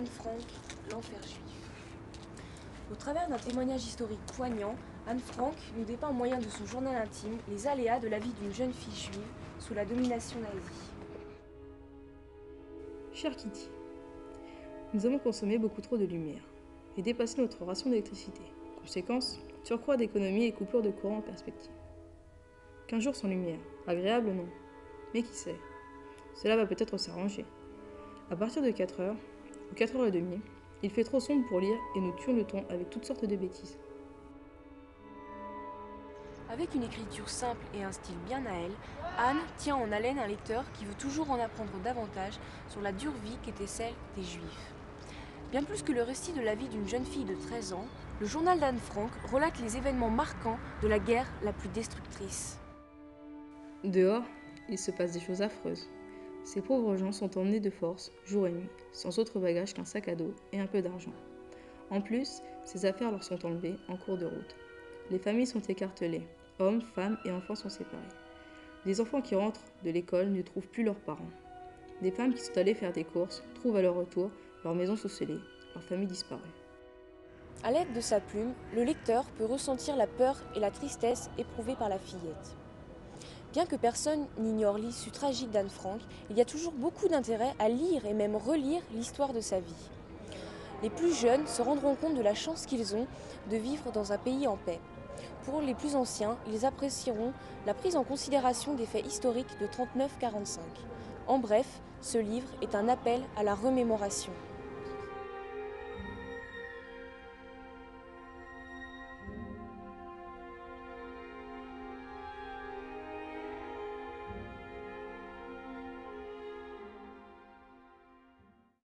Anne Frank, l'enfer juif. Au travers d'un témoignage historique poignant, Anne Frank nous dépeint au moyen de son journal intime les aléas de la vie d'une jeune fille juive sous la domination nazie. Cher Kitty, nous avons consommé beaucoup trop de lumière et dépassé notre ration d'électricité. Conséquence, surcroît d'économie et coupure de courant en perspective. 15 jours sans lumière, agréable non, mais qui sait, cela va peut-être s'arranger. À partir de 4 heures, ou 4h30, il fait trop sombre pour lire et nous tuons le temps avec toutes sortes de bêtises. Avec une écriture simple et un style bien à elle, Anne tient en haleine un lecteur qui veut toujours en apprendre davantage sur la dure vie qu'était celle des Juifs. Bien plus que le récit de la vie d'une jeune fille de 13 ans, le journal d'Anne Frank relate les événements marquants de la guerre la plus destructrice. Dehors, il se passe des choses affreuses. Ces pauvres gens sont emmenés de force, jour et nuit, sans autre bagage qu'un sac à dos et un peu d'argent. En plus, ces affaires leur sont enlevées en cours de route. Les familles sont écartelées, hommes, femmes et enfants sont séparés. Des enfants qui rentrent de l'école ne trouvent plus leurs parents. Des femmes qui sont allées faire des courses trouvent à leur retour leur maison sous scellée, leur famille disparue. À l'aide de sa plume, le lecteur peut ressentir la peur et la tristesse éprouvées par la fillette. Bien que personne n'ignore l'issue tragique d'Anne Frank, il y a toujours beaucoup d'intérêt à lire et même relire l'histoire de sa vie. Les plus jeunes se rendront compte de la chance qu'ils ont de vivre dans un pays en paix. Pour les plus anciens, ils apprécieront la prise en considération des faits historiques de 39-45. En bref, ce livre est un appel à la remémoration.